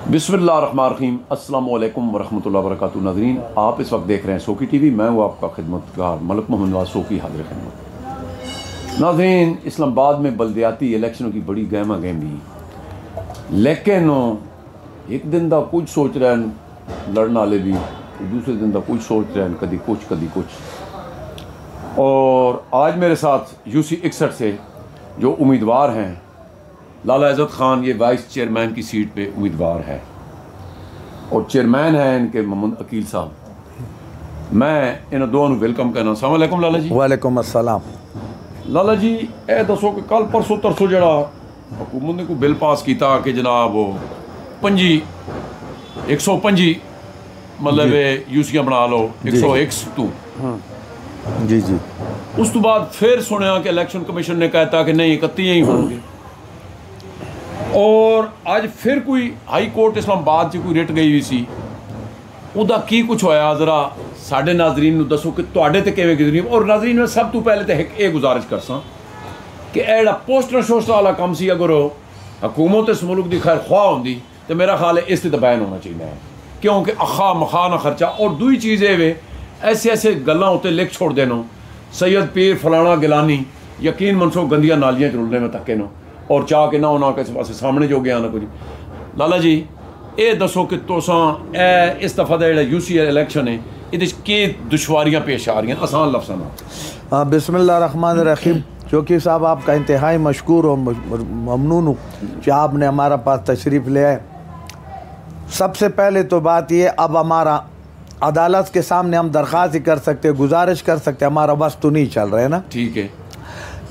बिस्मिल्लाहिर्रहमानिर्रहीम अस्सलाम वालेकुम वरहमतुल्लाहि वबरकातुहू। नाज़रीन, आप इस वक्त देख रहे हैं सोकी टीवी। मैं हूँ आपका खिदमतगार मलिक मोहम्मद नवाज सोकी, हाजिर खिदमत। नाज़रीन, इस्लामाबाद में बल्दियाती इलेक्शनों की बड़ी गहमा गहमी, लेकिन एक दिन का कुछ सोच रहे हैं लड़ने वाले भी, दूसरे दिन का कुछ सोच रहे हैं, कभी कुछ। और आज मेरे साथ UC 61 से जो उम्मीदवार हैं, लाला इज़्ज़त ख़ान, ये वाइस चेयरमैन की सीट पे उम्मीदवार है और चेयरमैन है इनके मोहम्मद अकील साहब। मैं इन दोनों वेलकम करना। अस्सलाम वालेकुम लाला जी। वालेकुम अस्सलाम। लाला जी, ए दसो कि कल परसों तरसों जड़ा हुकूमत ने कोई बिल पास किया कि जनाब वो 125 मतलब यूसियां बना लो 101 तू। जी जी। उस तो बाद फिर सुनया कि इलेक्शन कमीशन ने कहता कि नहीं 31 ही होंगे। और आज फिर कोई हाई कोर्ट इस्लामाबाद से कोई रिट गई हुई सी, उदा की कुछ होया जरा साढ़े नाजरीन नूं दसो कि तुहाडे ते किवें गुजरी। और नाजरीन, मैं सब तो पहले तो एक गुजारिश करसा कि एड़ा पोस्टर शोस्टर वाला काम सी, अगर हुकूमत इस मुल्क की खैर ख्वाह होंदी तो मेरा ख्याल है इस ते बैन होना चाहिए है, क्योंकि अखा मखा ना खर्चा। और दूई चीज़ ये वे ऐसे ऐसे गल्लां उत्ते लिख छोड़ देनो, सैयद पीर फलाना गिलानी, यकीन मनसो गंदियां नालियां च रुलने में तके नो और चाह के ना होना किसी पास सामने जो गया ना कुछ। लाला जी, ये दसो कि तुसां इस दफ़ा का जो UC इलेक्शन है ये के दुश्वारियाँ पेश आ रही हैं आसान लफ्ज़ां नाल? बिस्मिल्लाहिर्रहमानिर्रहीम। चौकी साहब, आपका इंतहाई मशकूर और ममनून हूँ कि आपने हमारा पास तशरीफ़ ले आए। सबसे पहले तो बात ये, अब हमारा अदालत के सामने हम दरख्वास्त ही कर सकते, गुजारिश कर सकते, हमारा बस तो नहीं चल रहा है ना। ठीक है,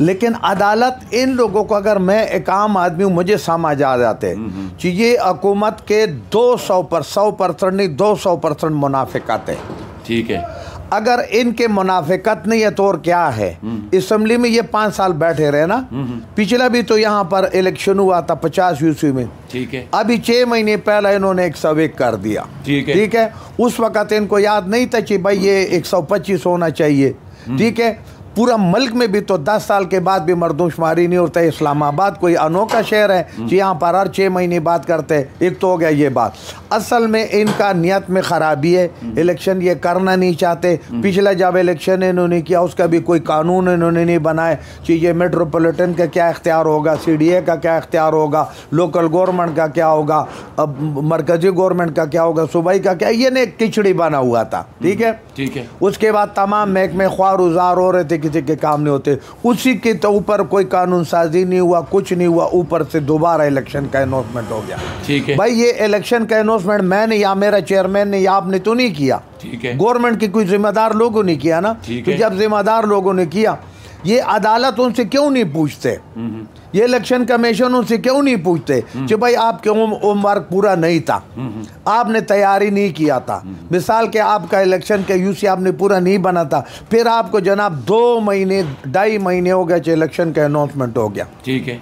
लेकिन अदालत इन लोगों को, अगर मैं एक आम आदमी हूँ, मुझे समझ आ जाते कि ये हुकूमत के 100% नहीं 200% मुनाफिकत है। ठीक है, अगर इनके मुनाफिकत नहीं है तो और क्या है। असम्बली में ये 5 साल बैठे रहे ना, पिछला भी तो यहाँ पर इलेक्शन हुआ था 50 यूसी में। ठीक है, अभी 6 महीने पहले इन्होंने 101 कर दिया। ठीक है, उस वक़्त इनको याद नहीं था कि भाई ये 125 होना चाहिए। ठीक है, पूरा मुल्क में भी तो 10 साल के बाद भी मरदमशुमारी नहीं होता है। इस्लामाबाद कोई अनोखा शहर है कि यहाँ पर हर 6 महीने बात करते हैं। एक तो हो गया ये बात, असल में इनका नियत में ख़राबी है। इलेक्शन ये करना नहीं चाहते। पिछला जब इलेक्शन इन्होंने किया उसका भी कोई कानून इन्होंने नहीं बनाए कि ये मेट्रोपॉलिटन का क्या इख्तियार होगा, CDA का क्या इख्तियार होगा, लोकल गवर्नमेंट का क्या होगा, अब मरकजी गवर्नमेंट का क्या होगा, सूबाई का क्या, ये ने खिचड़ी बना हुआ था। ठीक है, ठीक है। उसके बाद तमाम महकमे ख्वार उजार हो रहे थे, किसी के काम नहीं होते। उसी के तो ऊपर कोई कानून साजी नहीं हुआ, कुछ नहीं हुआ, ऊपर से दोबारा इलेक्शन का अनाउंसमेंट हो गया। ठीक है भाई, ये इलेक्शन का अनाउंसमेंट मैंने या मेरा चेयरमैन ने या आपने तो नहीं किया। ठीक है, गवर्नमेंट की कोई जिम्मेदार लोगों ने किया ना। तो जब जिम्मेदार लोगों ने किया, ये अदालत उनसे क्यों नहीं पूछते, ये इलेक्शन कमीशन उनसे क्यों नहीं पूछते कि भाई आपके उम्र पूरा नहीं था, आपने तैयारी नहीं किया था, मिसाल के आपका इलेक्शन का UC आपने पूरा नहीं बना था, फिर आपको जनाब 2 महीने 2.5 महीने हो गए इलेक्शन का अनाउंसमेंट हो गया। ठीक है,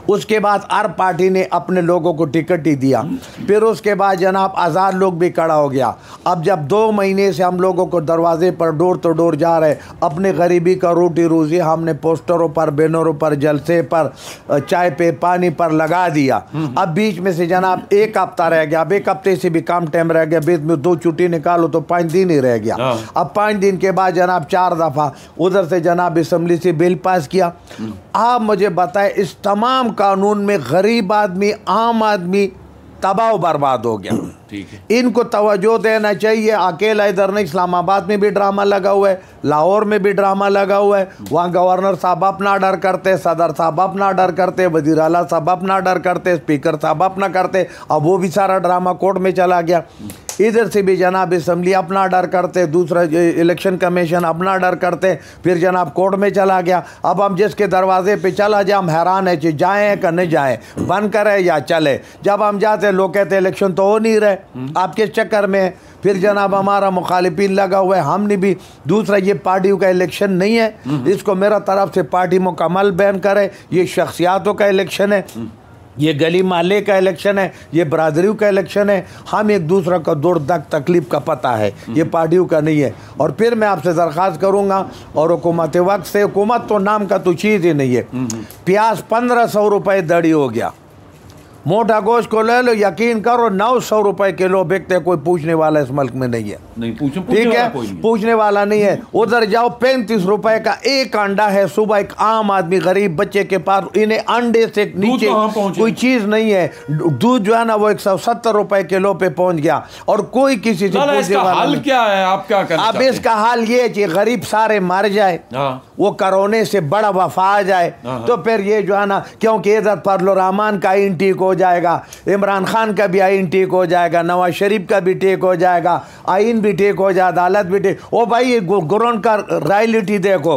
उसके बाद हर पार्टी ने अपने लोगों को टिकट ही दिया। फिर उसके बाद जनाब आज़ाद लोग भी खड़ा हो गया। अब जब 2 महीने से हम लोगों को दरवाजे पर डोर तो डोर जा रहे, अपने गरीबी का रोटी रोज़ी हमने पोस्टरों पर, बैनरों पर, जलसे पर, चाय पे पानी पर लगा दिया। अब बीच में से जनाब 1 हफ्ता रह गया। अब 1 हफ्ते से भी कम टाइम रह गया, बीच में 2 छुट्टी निकालो तो 5 दिन ही रह गया। अब 5 दिन के बाद जनाब 4 दफ़ा उधर से जनाब असम्बली से बिल पास किया। आप मुझे बताएं, इस तमाम कानून में गरीब आदमी, आम आदमी तबाह बर्बाद हो गया। ठीक है, इनको तवज्जो देना चाहिए। अकेला इधर नहीं, इस्लामाबाद में भी ड्रामा लगा हुआ है, लाहौर में भी ड्रामा लगा हुआ है। वहाँ गवर्नर साहब अपना डर करते, सदर साहब अपना डर करते, वज़ीर आला साहब अपना डर करते, स्पीकर साहब अपना करते। अब वो भी सारा ड्रामा कोर्ट में चला गया। इधर से भी जनाब असम्बली अपना डर करते, दूसरा इलेक्शन कमीशन अपना डर करते, फिर जनाब कोर्ट में चला गया। अब हम जिसके दरवाजे पे चला जाए, हम हैरान है कि जाएँ कि नहीं जाएँ, बंद करें या चले। जब हम जाते लोग कहते इलेक्शन तो हो नहीं रहे, आप किस चक्कर में। फिर जनाब हमारा मुखालिफिन लगा हुआ है, हमने भी। दूसरा, ये पार्टियों का इलेक्शन नहीं है, इसको मेरा तरफ से पार्टी मुकम्मल बैन करे। ये शख्सियातों का इलेक्शन है, ये गली मोहल्ले का इलेक्शन है, ये बरादरियों का इलेक्शन है। हम एक दूसरे का दुर्द दर्द तकलीफ का पता है, ये पार्टियों का नहीं है। और फिर मैं आपसे दरख्वास्त करूँगा, और हुकूमत वक्त से, हुकूमत तो नाम का तो चीज़ ही नहीं है। प्याज 1500 रुपये दड़ी हो गया, मोटा गोश्त को ले लो, यकीन करो 900 रुपए किलो बिकते, कोई पूछने वाला इस मुल्क में नहीं है। नहीं पूछो, ठीक है, पूछने वाला नहीं है। उधर जाओ 35 रुपए का एक अंडा है। सुबह एक आम आदमी गरीब बच्चे के पास, इन्हें अंडे से नीचे कोई चीज नहीं है। दूध जो है ना वो 170 रुपए किलो पे पहुंच गया, और कोई किसी से पूछने वाला हल क्या है, आप क्या करना अब इसका हाल ये है कि गरीब सारे मर जाए, वो कोरोना से बड़ा वफा आ जाए, तो फिर ये जो है ना, क्योंकि इधर फजल रहमान का आइन ठीक हो जाएगा, इमरान खान का भी आइन ठीक हो जाएगा, नवाज शरीफ का भी ठीक हो जाएगा, आइन भी ठीक हो जाए, अदालत भी ठीक। ओ भाई गुरन का रॉयल्टी देखो,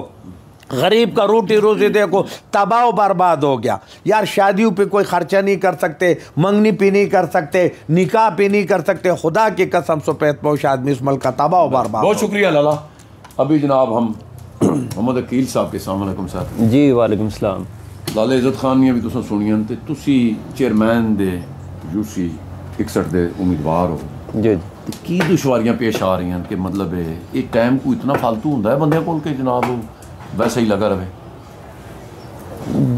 गरीब का रोटी रोजी देखो, तबाह बर्बाद हो गया यार। शादियों पे कोई खर्चा नहीं कर सकते, मंगनी भी नहीं कर सकते, निकाह भी नहीं कर सकते। खुदा की कसम सफेद पोश आदमी इस मुल्क का तबाह बर्बाद। बहुत शुक्रिया लाला। अभी जनाब हम मोहम्मद अकील साहब के सामने साहब जी वालेकुम सलाम। लाला इज्जत खान ने भी तुसें सुनियां ते तुसी चेयरमैन दे यूसी 61 दे उम्मीदवार हो जी। की दुश्वारियां पेश आ रही हैं कि मतलब ये टाइम को इतना फालतू होंदा है बंदे कोल के जनाब वैसे ही लगा रहे?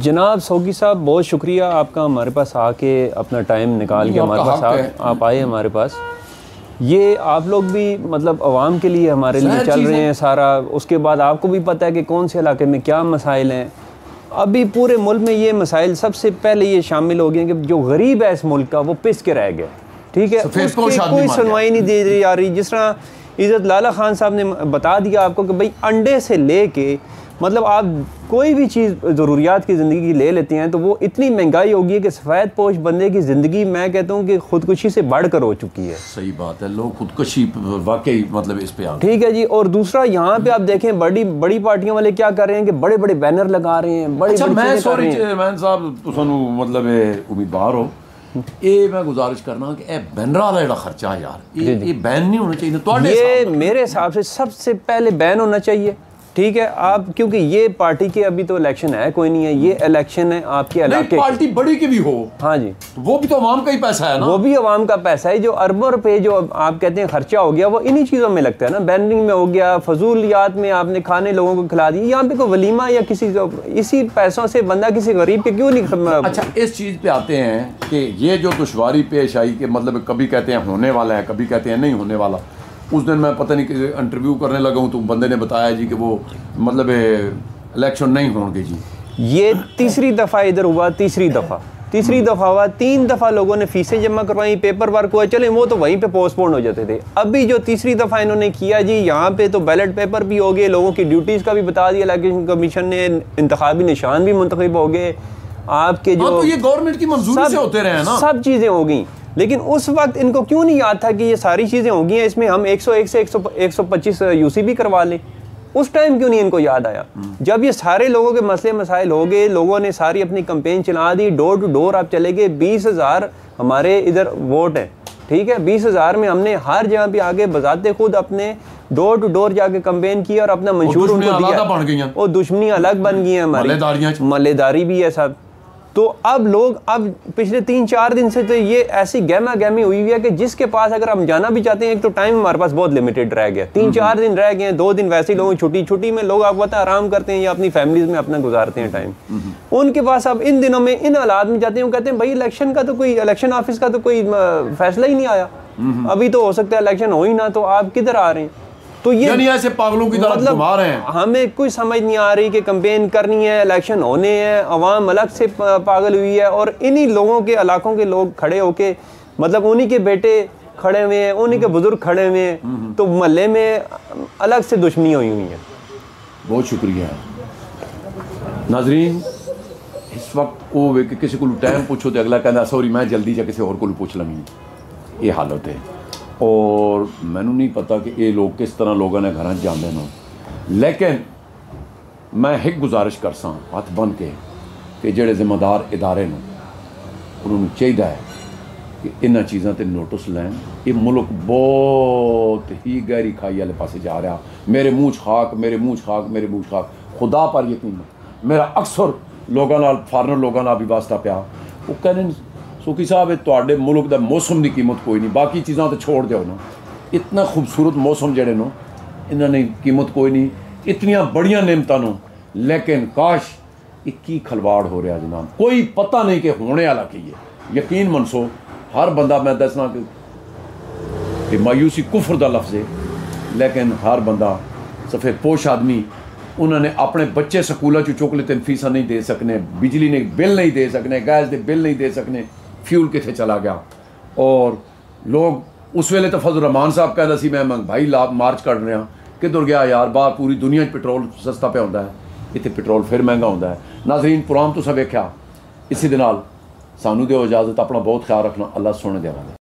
जनाब सोगी साहब बहुत शुक्रिया आपका हमारे पास आके अपना टाइम निकाल के हमारे पास आप आए हमारे पास। ये आप लोग भी मतलब आवाम के लिए हमारे लिए चल रहे हैं सारा। उसके बाद आपको भी पता है कि कौन से इलाके में क्या मसाइल हैं। अभी पूरे मुल्क में ये मसाइल सबसे पहले ये शामिल हो गए कि जो गरीब है इस मुल्क का वो पिस के रह गया। ठीक है, कोई सुनवाई नहीं दे रही आ रही। जिस तरह इज़्ज़त लाला खान साहब ने बता दिया आपको कि भाई अंडे से ले के मतलब आप कोई भी चीज़ ज़रूरियात की ज़िंदगी की ले लेते हैं तो वो इतनी महंगाई होगी है कि सफ़ेद पोश बंदे की ज़िंदगी मैं कहता हूँ कि खुदकुशी से बढ़कर हो चुकी है। सही बात है, लोग खुदकुशी वाकई मतलब इस पे आ गए। ठीक है जी। और दूसरा यहाँ पे आप देखें बड़ी बड़ी पार्टियों वाले क्या कर रहे हैं कि बड़े बड़े बैनर लगा रहे हैं, बड़े मैं सॉरी चेयरमैन साहब तुसानू मतलब उम्मीदवार हो, ये मैं गुजारिश करना कि ए बैनर वाला जेड़ा खर्चा यार ये बैन नहीं होना चाहिए। ये मेरे हिसाब से सबसे पहले बैन होना चाहिए। ठीक है, आप क्योंकि ये पार्टी के अभी तो इलेक्शन है कोई नहीं है, ये इलेक्शन है आपके इलाके। पार्टी बड़ी की भी हो, हाँ जी, वो भी तो अवाम का ही पैसा है ना। वो भी अवाम का पैसा है। जो अरबों रुपए जो आप कहते हैं खर्चा हो गया वो इन्हीं चीज़ों में लगता है ना, बैनरिंग में हो गया, फजूलियात में आपने खाने लोगों को खिला दिए। यहाँ पे कोई वलीमा या किसी इसी पैसों से बंदा किसी गरीब पे क्यों नहीं। अच्छा, इस चीज़ पे आते हैं कि ये जो दुश्वारी पेश आई कि मतलब कभी कहते हैं होने वाला है, कभी कहते हैं नहीं होने वाला। उस दिन मैं पता नहीं कि इंटरव्यू करने लगा हूँ तो बंदे ने बताया जी कि वो मतलब इलेक्शन नहीं होंगे जी। ये तीसरी दफ़ा इधर हुआ, तीसरी दफ़ा हुआ। 3 दफ़ा लोगों ने फीसें जमा करवाई, पेपर वर्क हुआ, चले वो तो वहीं पे पोस्टपोन हो जाते थे। अभी जो तीसरी दफ़ा इन्होंने किया जी, यहाँ पे तो बैलेट पेपर भी हो गए, लोगों की ड्यूटीज़ का भी बता दिया इलेक्शन कमीशन ने, इंतखाबी निशान भी मुंतखब हो गए आपके जो। तो ये गवर्नमेंट की मंजूरी से होते रहे ना, सब चीज़ें हो गई। लेकिन उस वक्त इनको क्यों नहीं याद था कि ये सारी चीज़ें होंगी हैं, इसमें हम 101 से 125 यूसी भी करवा लें। उस टाइम क्यों नहीं इनको याद आया? जब ये सारे लोगों के मसले मसाइल हो गए, लोगों ने सारी अपनी कंपेन चला दी, डोर टू डोर आप चले गए। 20,000 हमारे इधर वोट है, ठीक है, 20,000 में हमने हर जगह पे आगे बजाते खुद अपने डोर टू डोर जाके कंपेन किया और अपना मंशूर उनको दिया। और दुश्मनी अलग बन गई है हमारी, मल्लेदारी भी है सब। तो अब लोग अब पिछले 3-4 दिन से तो ये ऐसी गहमा गहमी हुई हुई है कि जिसके पास अगर हम जाना भी चाहते हैं, एक तो टाइम हमारे पास बहुत लिमिटेड रह गया। 3-4 दिन रह गए, 2 दिन वैसे ही लोगों की छुट्टी में लोग आपको पता आराम करते हैं या अपनी फैमिलीज में अपना गुजारते हैं टाइम। उनके पास अब इन दिनों में इन हालात में जाते हैं, वो कहते हैं भाई इलेक्शन का तो कोई, इलेक्शन ऑफिस का तो कोई फैसला ही नहीं आया, अभी तो हो सकता है इलेक्शन हो ही ना, तो आप किधर आ रहे हैं? तो ये ऐसे पागलों की तरह घुमा रहे हैं। हमें कोई समझ नहीं आ रही कि कैंपेन करनी है, इलेक्शन होने हैं, अवाम अलग से पागल हुई है और इन्हीं लोगों के इलाकों के लोग खड़े होके मतलब उन्हीं के बेटे खड़े हुए हैं, उन्हीं के बुजुर्ग खड़े हुए हैं, तो मोहल्ले में अलग से दुश्मनी हुई हुई है। बहुत शुक्रिया नाजरीन। इस वक्त वो किसी को टाइम पूछो तो अगला कहना सॉरी मैं जल्दी जा किसी और को पूछ लगी, ये हालत है। और मैनू नहीं पता कि ये लोग किस तरह लोगों ने घर जाते ना, लेकिन मैं एक गुजारिश कर सा हथ बन के कि जेड़े जिम्मेदार इदारे उन्होंने चाहिए है कि इन्ह चीज़ों पर नोटिस लैन। ये मुल्क बहुत ही गहरी खाई वाले पासे जा रहा। मेरे मूँह खाक, मेरे मूँह खाक, मेरे मूँह खाक, खुदा पर यकीन मेरा अक्सर लोगों नाल फॉरनर लोगों नाल भी वास्ता पिया, वो कहने सुखी साहब तुहाडे मुल्क दा मौसम की कीमत कोई नहीं, बाकी चीज़ां तो छोड़ जाओ ना, इतना खूबसूरत मौसम जड़े नो इन्होंने कीमत कोई नहीं, इतनिया बड़िया नेमतां नो, लेकिन काश एक ही खलवाड़ हो रहा जनाब, कोई पता नहीं कि होने वाला की है। यकीन मनसो हर बंदा, मैं दसना कि मायूसी कुफर दा लफ्ज़ है, लेकिन हर बंदा सफ़ेद पोश आदमी, उन्होंने अपने बच्चे स्कूलों चुक लेते, फीसा नहीं दे सकने, बिजली ने बिल नहीं दे सकने, गैस के बिल नहीं दे सकने, फ्यूल कितने चला गया। और लोग उस वेले तो फजल रहमान साहब कहता सी मैं महंगाई ला मार्च कर रहा, किधर गया यार, बाहर पूरी दुनिया पेट्रोल सस्ता पे होंदा है, इतने पेट्रोल फिर महंगा होंदा है। नाज़रीन प्रोग्राम तुसां वेख्या, इसी दे नाल सानू दिओ इजाज़त, अपना बहुत ख्याल रखना, अल्लाह सुनने देवांगे।